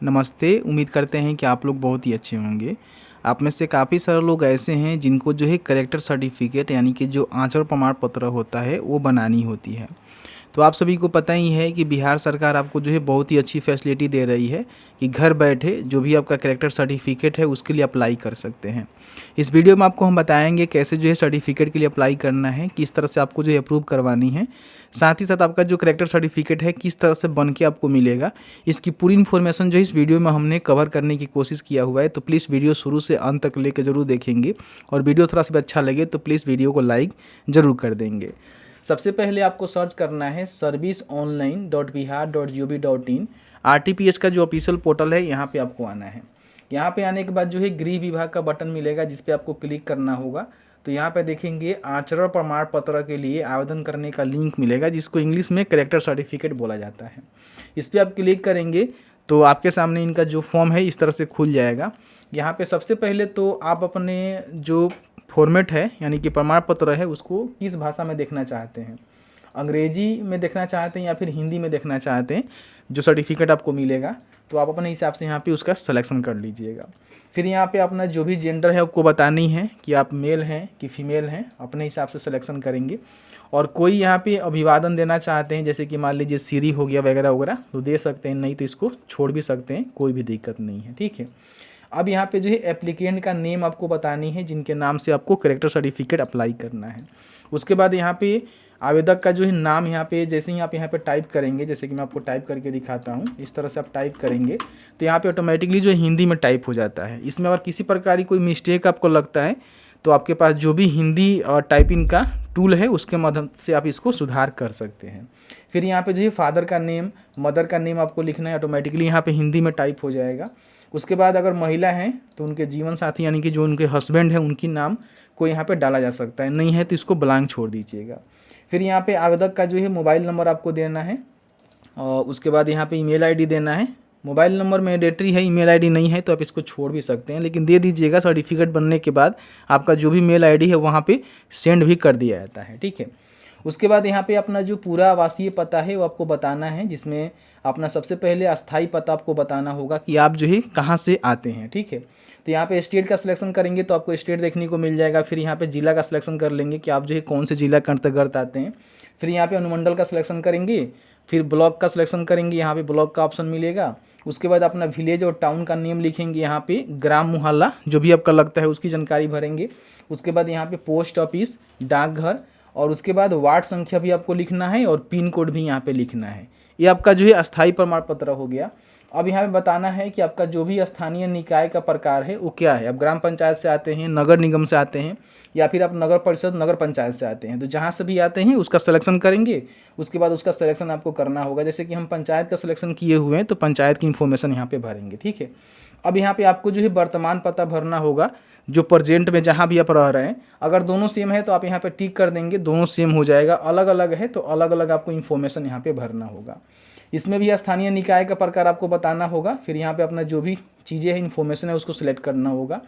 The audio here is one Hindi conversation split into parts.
नमस्ते। उम्मीद करते हैं कि आप लोग बहुत ही अच्छे होंगे। आप में से काफ़ी सारे लोग ऐसे हैं जिनको जो है कैरेक्टर सर्टिफिकेट यानी कि जो आचरण प्रमाण पत्र होता है वो बनानी होती है। तो आप सभी को पता ही है कि बिहार सरकार आपको जो है बहुत ही अच्छी फैसिलिटी दे रही है कि घर बैठे जो भी आपका कैरेक्टर सर्टिफिकेट है उसके लिए अप्लाई कर सकते हैं। इस वीडियो में आपको हम बताएंगे कैसे जो है सर्टिफिकेट के लिए अप्लाई करना है, किस तरह से आपको जो है अप्रूव करवानी है, साथ ही साथ आपका जो कैरेक्टर सर्टिफिकेट है किस तरह से बन के आपको मिलेगा। इसकी पूरी इन्फॉर्मेशन जो इस वीडियो में हमने कवर करने की कोशिश किया हुआ है, तो प्लीज़ वीडियो शुरू से अंत तक लेकर जरूर देखेंगे और वीडियो थोड़ा सा भी अच्छा लगे तो प्लीज़ वीडियो को लाइक ज़रूर कर देंगे। सबसे पहले आपको सर्च करना है serviceonline.bihar.gov.in। RTPS का जो ऑफिशियल पोर्टल है यहाँ पे आपको आना है। यहाँ पे आने के बाद जो है गृह विभाग का बटन मिलेगा जिस पे आपको क्लिक करना होगा। तो यहाँ पे देखेंगे आचरण प्रमाण पत्र के लिए आवेदन करने का लिंक मिलेगा जिसको इंग्लिश में कैरेक्टर सर्टिफिकेट बोला जाता है। इस पर आप क्लिक करेंगे तो आपके सामने इनका जो फॉर्म है इस तरह से खुल जाएगा। यहाँ पे सबसे पहले तो आप अपने जो फॉर्मेट है यानी कि प्रमाण पत्र है उसको किस भाषा में देखना चाहते हैं, अंग्रेजी में देखना चाहते हैं या फिर हिंदी में देखना चाहते हैं, जो सर्टिफिकेट आपको मिलेगा तो आप अपने हिसाब से यहाँ पे उसका सिलेक्शन कर लीजिएगा। फिर यहाँ पे अपना जो भी जेंडर है आपको बतानी है कि आप मेल हैं कि फीमेल हैं, अपने हिसाब से सिलेक्शन करेंगे। और कोई यहाँ पे अभिवादन देना चाहते हैं जैसे कि मान लीजिए सीरी हो गया वगैरह वगैरह तो दे सकते हैं, नहीं तो इसको छोड़ भी सकते हैं, कोई भी दिक्कत नहीं है। ठीक है, अब यहाँ पे जो है एप्लीकेंट का नेम आपको बतानी है जिनके नाम से आपको कैरेक्टर सर्टिफिकेट अप्लाई करना है। उसके बाद यहाँ पे आवेदक का जो है नाम यहाँ पे जैसे ही आप यहाँ पे टाइप करेंगे, जैसे कि मैं आपको टाइप करके दिखाता हूँ, इस तरह से आप टाइप करेंगे तो यहाँ पे ऑटोमेटिकली जो है हिंदी में टाइप हो जाता है। इसमें अगर किसी प्रकार की कोई मिस्टेक आपको लगता है तो आपके पास जो भी हिंदी और टाइपिंग का टूल है उसके माध्यम से आप इसको सुधार कर सकते हैं। फिर यहाँ पे जो है फादर का नेम, मदर का नेम आपको लिखना है, ऑटोमेटिकली यहाँ पे हिंदी में टाइप हो जाएगा। उसके बाद अगर महिला हैं तो उनके जीवन साथी यानी कि जो उनके हस्बैंड हैं उनकी नाम को यहाँ पे डाला जा सकता है, नहीं है तो इसको ब्लैंक छोड़ दीजिएगा। फिर यहाँ पे आवेदक का जो है मोबाइल नंबर आपको देना है और उसके बाद यहाँ पे ईमेल आईडी देना है। मोबाइल नंबर मैंडेटरी है, ईमेल आईडी नहीं है तो आप इसको छोड़ भी सकते हैं, लेकिन दे दीजिएगा। सर्टिफिकेट बनने के बाद आपका जो भी मेल आईडी है वहाँ पे सेंड भी कर दिया जाता है। ठीक है, उसके बाद यहाँ पे अपना जो पूरा आवासीय पता है वो आपको बताना है, जिसमें अपना सबसे पहले अस्थाई पता आपको बताना होगा कि आप जो है कहाँ से आते हैं। ठीक है, तो यहाँ पे स्टेट का सिलेक्शन करेंगे तो आपको स्टेट देखने को मिल जाएगा। फिर यहाँ पे जिला का सिलेक्शन कर लेंगे कि आप जो है कौन से जिला के अंतर्गत आते हैं। फिर यहाँ पे अनुमंडल का सिलेक्शन करेंगे, फिर ब्लॉक का सिलेक्शन करेंगे, यहाँ पे ब्लॉक का ऑप्शन मिलेगा। उसके बाद अपना विलेज और टाउन का नेम लिखेंगे, यहाँ पे ग्राम मोहल्ला जो भी आपका लगता है उसकी जानकारी भरेंगे। उसके बाद यहाँ पे पोस्ट ऑफिस, डाकघर और उसके बाद वार्ड संख्या भी आपको लिखना है और पिन कोड भी यहाँ पे लिखना है। ये आपका जो है अस्थाई प्रमाण पत्र हो गया। अब यहाँ पे बताना है कि आपका जो भी स्थानीय निकाय का प्रकार है वो क्या है। आप ग्राम पंचायत से आते हैं, नगर निगम से आते हैं या फिर आप नगर परिषद नगर पंचायत से आते हैं, तो जहाँ से भी आते हैं उसका सिलेक्शन करेंगे। उसके बाद उसका सिलेक्शन आपको करना होगा। जैसे कि हम पंचायत का सिलेक्शन किए हुए हैं तो पंचायत की इन्फॉर्मेशन यहाँ पे भरेंगे। ठीक है, अब यहाँ पे आपको जो है वर्तमान पता भरना होगा, जो प्रेजेंट में जहाँ भी आप रह रहे हैं। अगर दोनों सेम है तो आप यहाँ पे टिक कर देंगे, दोनों सेम हो जाएगा। अलग अलग है तो अलग अलग आपको इन्फॉर्मेशन यहाँ पे भरना होगा। इसमें भी स्थानीय निकाय का प्रकार आपको बताना होगा। फिर यहाँ पे अपना जो भी चीज़ें हैं इन्फॉर्मेशन है उसको सिलेक्ट करना होगा।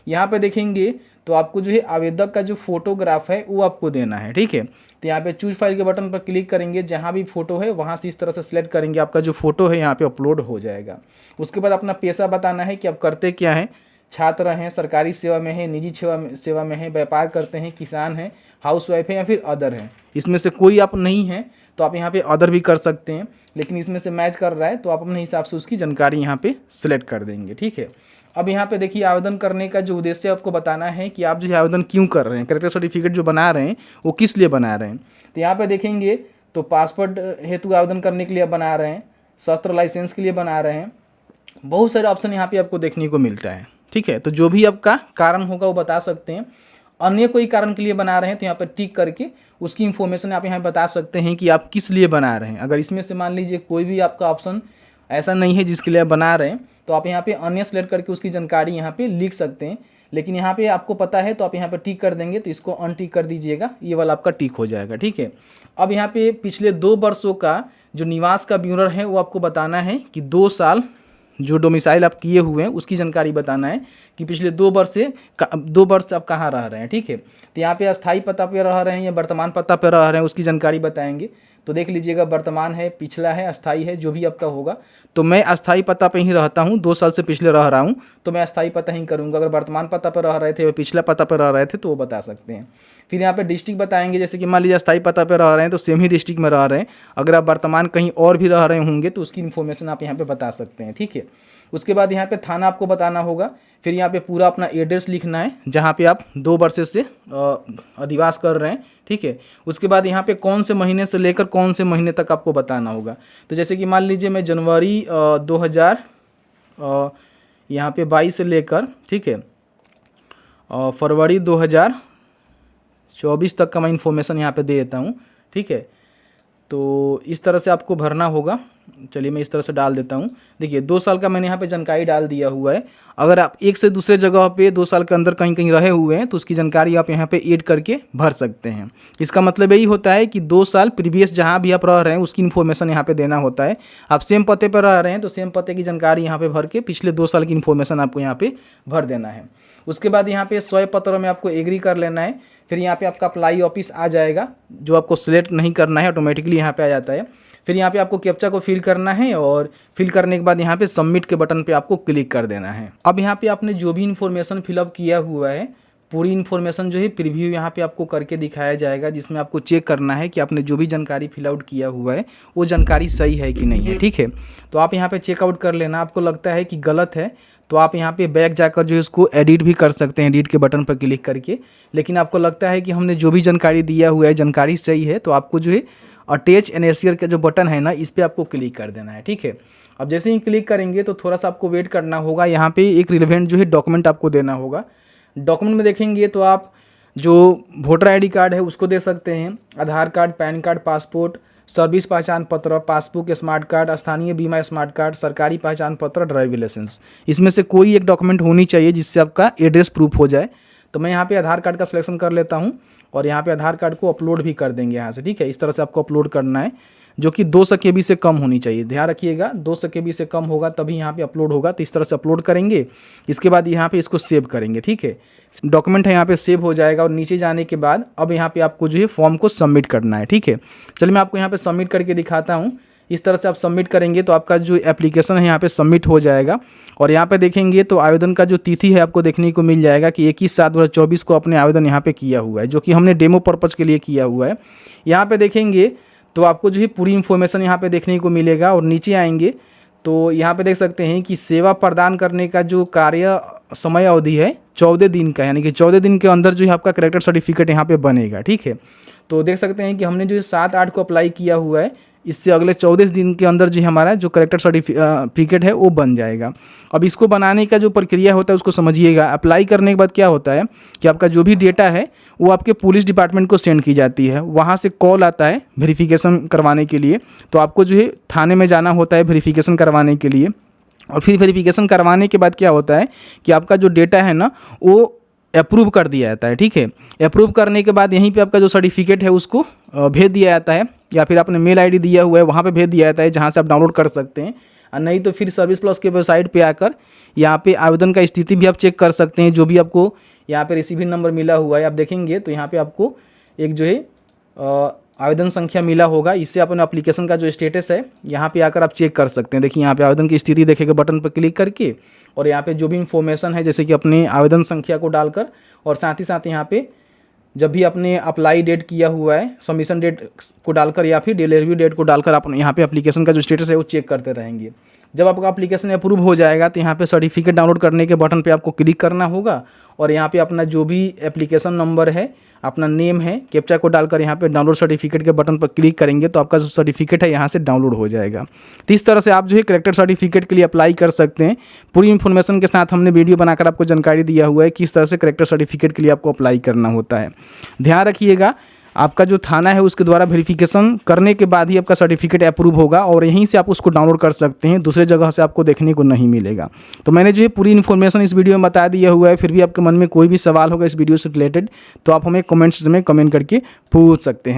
यहाँ पे देखेंगे तो आपको जो है आवेदक का जो फोटोग्राफ है वो आपको देना है। ठीक है, तो यहाँ पे चूज फाइल के बटन पर क्लिक करेंगे, जहाँ भी फोटो है वहाँ से इस तरह से सिलेक्ट करेंगे, आपका जो फोटो है यहाँ पे अपलोड हो जाएगा। उसके बाद अपना पेशा बताना है कि आप करते क्या हैं, छात्र हैं, सरकारी सेवा में है, निजी सेवा में है, व्यापार करते हैं, किसान हैं, हाउसवाइफ है या फिर अदर है। इसमें से कोई आप नहीं हैं तो आप यहाँ पे अदर भी कर सकते हैं, लेकिन इसमें से मैच कर रहा है तो आप अपने हिसाब से उसकी जानकारी यहाँ पे सिलेक्ट कर देंगे। ठीक है, अब यहाँ पे देखिए आवेदन करने का जो उद्देश्य आपको बताना है कि आप जो है आवेदन क्यों कर रहे हैं, कैरेक्टर सर्टिफिकेट जो बना रहे हैं वो किस लिए बना रहे हैं। तो यहाँ पे देखेंगे तो पासपोर्ट हेतु आवेदन करने के लिए बना रहे हैं, शस्त्र लाइसेंस के लिए बना रहे हैं, बहुत सारे ऑप्शन यहाँ पे आपको देखने को मिलता है। ठीक है, तो जो भी आपका कारण होगा वो बता सकते हैं। अन्य कोई कारण के लिए बना रहे हैं तो यहाँ पर टिक करके उसकी इन्फॉर्मेशन आप यहाँ बता सकते हैं कि आप किस लिए बना रहे हैं। अगर इसमें से मान लीजिए कोई भी आपका ऑप्शन ऐसा नहीं है जिसके लिए आप बना रहे हैं तो आप यहाँ पे अन्य सेलेक्ट करके उसकी जानकारी यहाँ पे लिख सकते हैं। लेकिन यहाँ पे आपको पता है तो आप यहाँ पे टिक कर देंगे, तो इसको अनटिक कर दीजिएगा, ये वाला आपका टिक हो जाएगा। ठीक है, अब यहाँ पे पिछले 2 वर्षों का जो निवास का ब्यूरो है वो आपको बताना है कि 2 साल जो डोमिसाइल आप किए हुए हैं उसकी जानकारी बताना है कि पिछले 2 वर्ष से आप कहाँ रह रहे हैं। ठीक है, तो यहाँ पे अस्थाई पता पे रह रहे हैं या वर्तमान पता पे रह रहे हैं उसकी जानकारी बताएंगे। तो देख लीजिएगा, वर्तमान है, पिछला है, अस्थाई है, जो भी आपका होगा। तो मैं अस्थाई पता पे ही रहता हूँ, 2 साल से पिछले रह रहा हूँ, तो मैं अस्थाई पता ही करूँगा। अगर वर्तमान पता पर रह रहे थे या पिछला पता पर रह रहे थे तो वो बता सकते हैं। फिर यहाँ पे डिस्ट्रिक्ट बताएंगे, जैसे कि मान लीजिए अस्थाई पता पर रह रहे हैं तो सेम ही डिस्ट्रिक्ट में रह रहे हैं। अगर आप वर्तमान कहीं और भी रह रहे होंगे तो उसकी इन्फॉर्मेशन आप यहाँ पे बता सकते हैं, ठीक है। उसके बाद यहाँ पे थाना आपको बताना होगा। फिर यहाँ पे पूरा अपना एड्रेस लिखना है जहाँ पे आप 2 वर्ष से अधिवास कर रहे हैं, ठीक है। उसके बाद यहाँ पे कौन से महीने से लेकर कौन से महीने तक आपको बताना होगा। तो जैसे कि मान लीजिए मैं जनवरी 2000 यहाँ पे 22 से लेकर, ठीक है, फरवरी 2024 तक का मैं इन्फॉर्मेशन यहाँ पे दे देता हूँ, ठीक है। तो इस तरह से आपको भरना होगा। चलिए मैं इस तरह से डाल देता हूँ। देखिए 2 साल का मैंने यहाँ पे जानकारी डाल दिया हुआ है। अगर आप एक से दूसरे जगह पे 2 साल के अंदर कहीं कहीं रहे हुए हैं तो उसकी जानकारी आप यहाँ पे ऐड करके भर सकते हैं। इसका मतलब यही होता है कि 2 साल प्रीवियस जहाँ भी आप रह रहे हैं उसकी इन्फॉर्मेशन यहाँ पे देना होता है। आप सेम पते पर रह रहे हैं तो सेम पते की जानकारी यहाँ पे भर के पिछले 2 साल की इन्फॉर्मेशन आपको यहाँ पे भर देना है। उसके बाद यहाँ पे 100 पत्रों में आपको एग्री कर लेना है। फिर यहाँ पे आपका अप्लाई ऑफिस आ जाएगा, जो आपको सिलेक्ट नहीं करना है, ऑटोमेटिकली यहाँ पे आ जाता है। फिर यहाँ पे आपको कैप्चा को फिल करना है और फिल करने के बाद यहाँ पे सबमिट के बटन पे आपको क्लिक कर देना है। अब यहाँ पे आपने जो भी इन्फॉर्मेशन फिलअप किया हुआ है, पूरी इन्फॉर्मेशन जो है प्रीव्यू यहाँ पे आपको करके दिखाया जाएगा, जिसमें आपको चेक करना है कि आपने जो भी जानकारी फिलआउट किया हुआ है वो जानकारी सही है कि नहीं है, ठीक है। तो आप यहाँ पे चेकआउट कर लेना। आपको लगता है कि गलत है तो आप यहाँ पे बैक जाकर जो है उसको एडिट भी कर सकते हैं, एडिट के बटन पर क्लिक करके। लेकिन आपको लगता है कि हमने जो भी जानकारी दिया हुआ है जानकारी सही है तो आपको जो है अटैच एनएसीआर का जो बटन है ना, इस पर आपको क्लिक कर देना है, ठीक है। अब जैसे ही क्लिक करेंगे तो थोड़ा सा आपको वेट करना होगा। यहाँ पे एक रिलेवेंट जो है डॉक्यूमेंट आपको देना होगा। डॉक्यूमेंट में देखेंगे तो आप जो वोटर ID कार्ड है उसको दे सकते हैं, Aadhaar card, PAN card, passport, service पहचान पत्र, पासबुक, स्मार्ट कार्ड, स्थानीय बीमा स्मार्ट कार्ड, सरकारी पहचान पत्र, ड्राइविंग लाइसेंस। इसमें से कोई एक डॉक्यूमेंट होनी चाहिए जिससे आपका एड्रेस प्रूफ हो जाए। तो मैं यहाँ पे आधार कार्ड का सिलेक्शन कर लेता हूँ और यहाँ पे आधार कार्ड को अपलोड भी कर देंगे यहाँ से, ठीक है। इस तरह से आपको अपलोड करना है, जो कि 200 KB से कम होनी चाहिए। ध्यान रखिएगा 200 KB से कम होगा तभी यहाँ पे अपलोड होगा। तो इस तरह से अपलोड करेंगे। इसके बाद यहाँ पे इसको सेव करेंगे, ठीक है। डॉक्यूमेंट है यहाँ पे सेव हो जाएगा और नीचे जाने के बाद अब यहाँ पे आपको जो है फॉर्म को सबमिट करना है, ठीक है। चलिए मैं आपको यहाँ पे सबमिट करके दिखाता हूँ। इस तरह से आप सबमिट करेंगे तो आपका जो एप्लीकेशन है यहाँ पे सबमिट हो जाएगा। और यहाँ पे देखेंगे तो आवेदन का जो तिथि है आपको देखने को मिल जाएगा कि 21/7/2024 को अपने आवेदन यहाँ पे किया हुआ है, जो कि हमने डेमो पर्पज़ के लिए किया हुआ है। यहाँ पे देखेंगे तो आपको जो है पूरी इन्फॉर्मेशन यहाँ पे देखने को मिलेगा। और नीचे आएंगे तो यहाँ पे देख सकते हैं कि सेवा प्रदान करने का जो कार्य समय अवधि है 14 दिन का, यानी कि 14 दिन के अंदर जो है आपका कैरेक्टर सर्टिफिकेट यहाँ पे बनेगा, ठीक है। तो देख सकते हैं कि हमने जो 7/8 को अप्लाई किया हुआ है, इससे अगले 14 दिन के अंदर जो हमारा जो कैरेक्टर सर्टिफिकेट है वो बन जाएगा। अब इसको बनाने का जो प्रक्रिया होता है उसको समझिएगा। अप्लाई करने के बाद क्या होता है कि आपका जो भी डेटा है वो आपके पुलिस डिपार्टमेंट को सेंड की जाती है। वहाँ से कॉल आता है वेरिफिकेशन करवाने के लिए। तो आपको जो है थाने में जाना होता है वेरिफिकेशन करवाने के लिए। और फिर वेरिफिकेशन करवाने के बाद क्या होता है कि आपका जो डेटा है ना वो अप्रूव कर दिया जाता है, ठीक है। अप्रूव करने के बाद यहीं पे आपका जो सर्टिफिकेट है उसको भेज दिया जाता है, या फिर आपने मेल ID दिया हुआ है वहाँ पे भेज दिया जाता है, जहाँ से आप डाउनलोड कर सकते हैं। और नहीं तो फिर सर्विस प्लस के वेबसाइट पे आकर यहाँ पे आवेदन का स्थिति भी आप चेक कर सकते हैं। जो भी आपको यहाँ पे रिसीविंग नंबर मिला हुआ है आप देखेंगे तो यहाँ पे आपको एक जो है आवेदन संख्या मिला होगा। इससे अपने एप्लीकेशन का जो स्टेटस है यहाँ पे आकर आप चेक कर सकते हैं। देखिए यहाँ पे आवेदन की स्थिति देखेगा बटन पर क्लिक करके, और यहाँ पे जो भी इन्फॉर्मेशन है जैसे कि अपने आवेदन संख्या को डालकर, और साथ ही साथ यहाँ पे जब भी आपने अप्लाई डेट किया हुआ है सबमिशन डेट को डालकर या फिर डिलीवरी डेट को डालकर आप यहाँ पे एप्लीकेशन का जो स्टेटस है वो चेक करते रहेंगे। जब आपका एप्लीकेशन अप्रूव हो जाएगा तो यहाँ पे सर्टिफिकेट डाउनलोड करने के बटन पे आपको क्लिक करना होगा, और यहाँ पे अपना जो भी एप्लीकेशन नंबर है, अपना नेम है, कैप्चा को डालकर यहाँ पे डाउनलोड सर्टिफिकेट के बटन पर क्लिक करेंगे तो आपका जो सर्टिफिकेट है यहाँ से डाउनलोड हो जाएगा। तो इस तरह से आप जो है कैरेक्टर सर्टिफिकेट के लिए अप्लाई कर सकते हैं। पूरी इन्फॉर्मेशन के साथ हमने वीडियो बनाकर आपको जानकारी दिया हुआ है किस तरह से कैरेक्टर सर्टिफिकेट के लिए आपको अप्लाई करना होता है। ध्यान रखिएगा आपका जो थाना है उसके द्वारा वेरिफिकेशन करने के बाद ही आपका सर्टिफिकेट अप्रूव होगा, और यहीं से आप उसको डाउनलोड कर सकते हैं, दूसरे जगह से आपको देखने को नहीं मिलेगा। तो मैंने जो है पूरी इन्फॉर्मेशन इस वीडियो में बता दिया हुआ है। फिर भी आपके मन में कोई भी सवाल होगा इस वीडियो से रिलेटेड तो आप हमें कमेंट्स में कमेंट करके पूछ सकते हैं।